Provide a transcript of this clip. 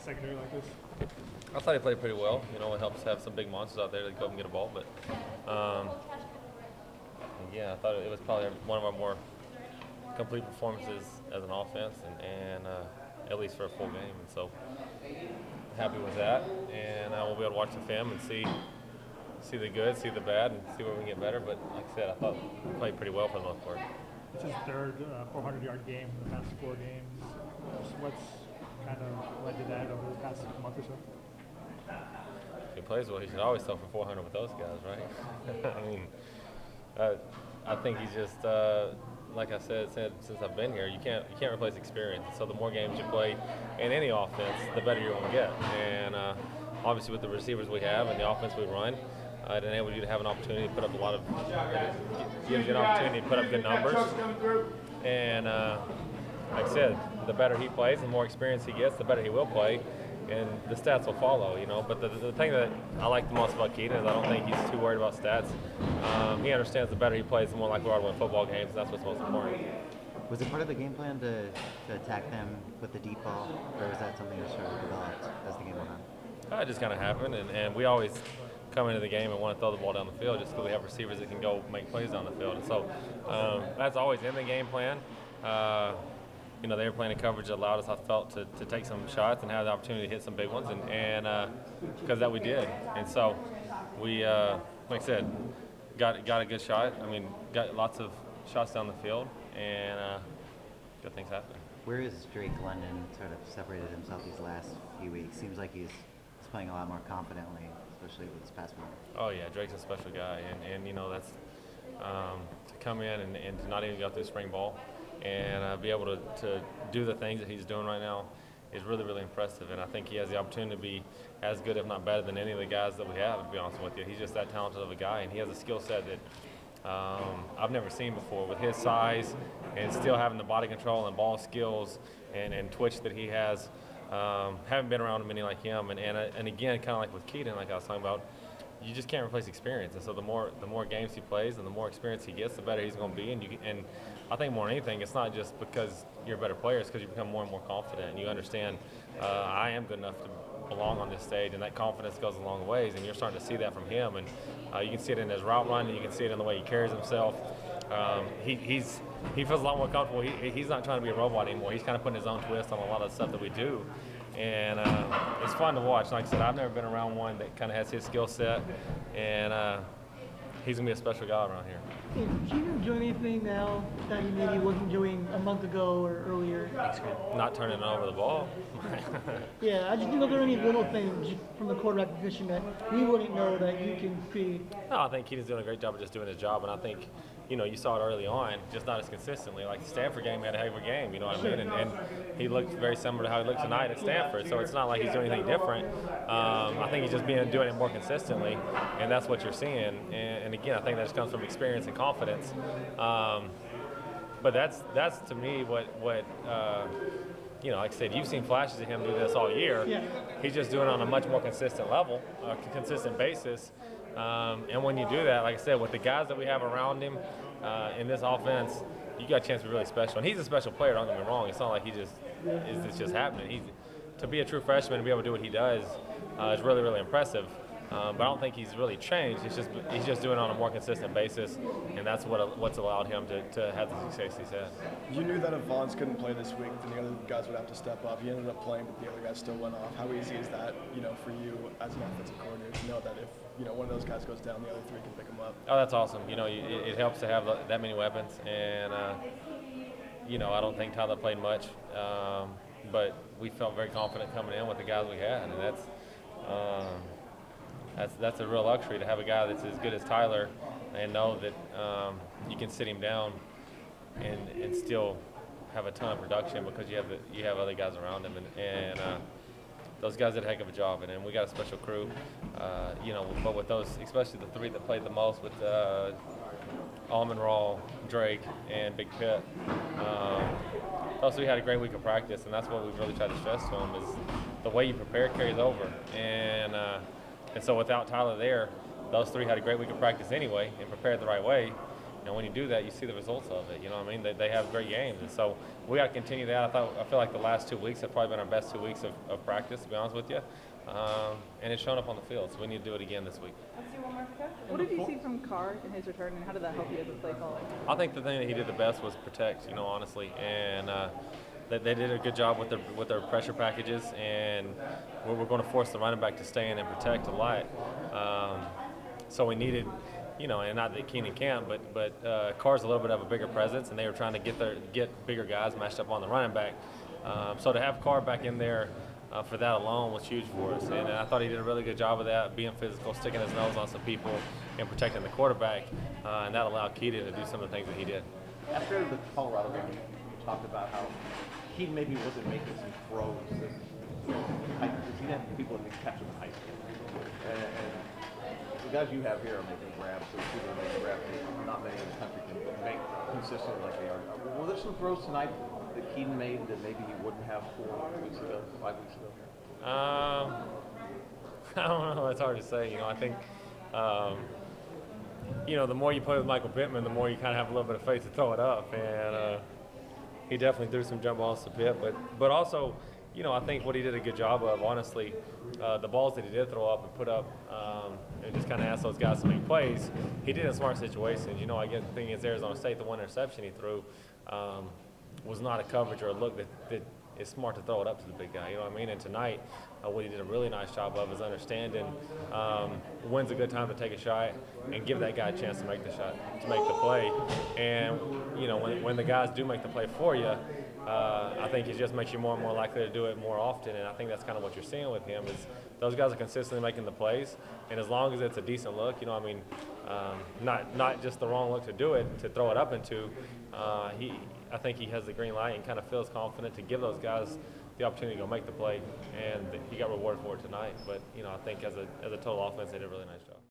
secondary like this? I thought he played pretty well. You know, it helps to have some big monsters out there to go up and get a ball. But yeah, I thought it was probably one of our more complete performances as an offense, and at least for a full game. And so happy with that. And we'll be able to watch the film and see the good, see the bad, and see where we can get better. But like I said, I thought we played pretty well for the most part. It's his third 400-yard game in the past 4 games. What's kind of led to that over the past month or so? If he plays well, he should always throw for 400 with those guys, right? I mean, I think he's just like I said since I've been here, you can't replace experience. So the more games you play in any offense, the better you're going to get. And obviously with the receivers we have and the offense we run, it enables you to have an opportunity to put up a lot of, gives you an opportunity to put up good numbers. And like I said, the better he plays, the more experience he gets, the better he will play, and the stats will follow, you know. But the thing that I like the most about Keaton is I don't think he's too worried about stats. He understands the better he plays, the more likely we are to win football games, and that's what's most important. Was it part of the game plan to attack them with the deep ball, or was that something that sort of developed as the game went on? It just kind of happened, and we always come into the game and want to throw the ball down the field just because we have receivers that can go make plays down the field. And so that's always in the game plan. You know, they were playing a coverage that allowed us, I felt, to take some shots and have the opportunity to hit some big ones, and because that we did. And so we, like I said, got a good shot. I mean, got lots of shots down the field, and good things happened. Where has Drake London sort of separated himself these last few weeks? Seems like he's playing a lot more confidently, especially with this past one. Oh yeah, Drake's a special guy, and you know that's to come in and to not even go through spring ball and be able to do the things that he's doing right now is really, really impressive. And I think he has the opportunity to be as good, if not better, than any of the guys that we have, to be honest with you. He's just that talented of a guy, and he has a skill set that I've never seen before with his size and still having the body control and ball skills and twitch that he has. Haven't been around many like him. And again, kind of like with Keaton, like I was talking about, you just can't replace experience. And so the more games he plays and the more experience he gets, the better he's going to be. And I think more than anything, it's not just because you're a better player, it's because you become more and more confident and you understand I am good enough to belong on this stage, and that confidence goes a long ways, and you're starting to see that from him. And you can see it in his route run, and you can see it in the way he carries himself. He feels a lot more comfortable. He's not trying to be a robot anymore. He's kind of putting his own twist on a lot of the stuff that we do. And it's fun to watch. Like I said, I've never been around one that kind of has his skill set, and he's going to be a special guy around here. Is he enjoying anything now that he maybe wasn't doing a month ago or earlier? Not turning over the ball. Yeah, I just think there are any little things from the quarterback position that we wouldn't know that you can create. No, I think Keaton's doing a great job of just doing his job, and I think, you know, you saw it early on, just not as consistently. Like the Stanford game, he had a heck of a game, you know what I mean? And he looked very similar to how he looked tonight at Stanford, so it's not like he's doing anything different. I think he's just doing it more consistently, and that's what you're seeing. And again, I think that just comes from experience and confidence. But that's to me what you know, like I said, you've seen flashes of him do this all year. Yeah. He's just doing it on a much more consistent level, a consistent basis. And when you do that, like I said, with the guys that we have around him in this offense, you got a chance to be really special. And he's a special player, don't get me wrong. It's not like it's just happening. To be a true freshman and be able to do what he does is really, really impressive. But I don't think he's really changed. He's just doing it on a more consistent basis, and that's what's allowed him to have the success he's had. You knew that if Vaughns couldn't play this week, then the other guys would have to step up. He ended up playing, but the other guys still went off. How easy is that, you know, for you as an offensive coordinator to know that if, you know, one of those guys goes down, the other three can pick him up? Oh, that's awesome. You know, it helps to have that many weapons, and you know, I don't think Tyler played much, but we felt very confident coming in with the guys we had, and that's a real luxury to have a guy that's as good as Tyler and know that you can sit him down and still have a ton of production because you have other guys around him, and those guys did a heck of a job, and we got a special crew, you know. But with those, especially the three that played the most with Almond Raw, Drake, and Big Pitt, those three had a great week of practice, and that's what we've really tried to stress to them is the way you prepare carries over, and so without Tyler there, those three had a great week of practice anyway and prepared the right way. And when you do that, you see the results of it. You know what I mean? They have great games, and so we got to continue that. I feel like the last 2 weeks have probably been our best 2 weeks of practice, to be honest with you. And it's shown up on the field, so we need to do it again this week. Let's do one more for Coach. What did you see from Carr in his return, and how did that help you as a play caller? I think the thing that he did the best was protect, honestly. And they did a good job with their pressure packages, and we're going to force the running back to stay in and protect a lot. So we needed, and not that Keenan can't, but Carr's a little bit of a bigger presence, and they were trying to get bigger guys matched up on the running back. So to have Carr back in there for that alone was huge for us, and I thought he did a really good job of that, being physical, sticking his nose on some people, and protecting the quarterback, and that allowed Keaton to do some of the things that he did. After the Colorado game, you talked about how he maybe wasn't making some throws that he didn't have people that can catch him in high school. And the guys you have here are making grabs, so people are making grabs that not many in the country can make consistently like they are. Were there some throws tonight that Keaton made that maybe he wouldn't have 5 weeks ago? I don't know. It's hard to say. I think, the more you play with Michael Pittman, the more you kind of have a little bit of faith to throw it up. And he definitely threw some jump balls to Pitt. But also, I think what he did a good job of, honestly, the balls that he did throw up and put up and just kind of asked those guys to make plays, he did in smart situations. I get the thing against Arizona State, the one interception he threw was not a coverage or a look that is smart to throw it up to the big guy. You know what I mean? And tonight, what he did a really nice job of is understanding when's a good time to take a shot and give that guy a chance to make the shot, to make the play. And, when the guys do make the play for you, I think it just makes you more and more likely to do it more often. And I think that's kind of what you're seeing with him is those guys are consistently making the plays. And as long as it's a decent look, not just the wrong look to do it, to throw it up into, I think he has the green light and kind of feels confident to give those guys the opportunity to go make the play, and he got rewarded for it tonight. But I think as a total offense, they did a really nice job.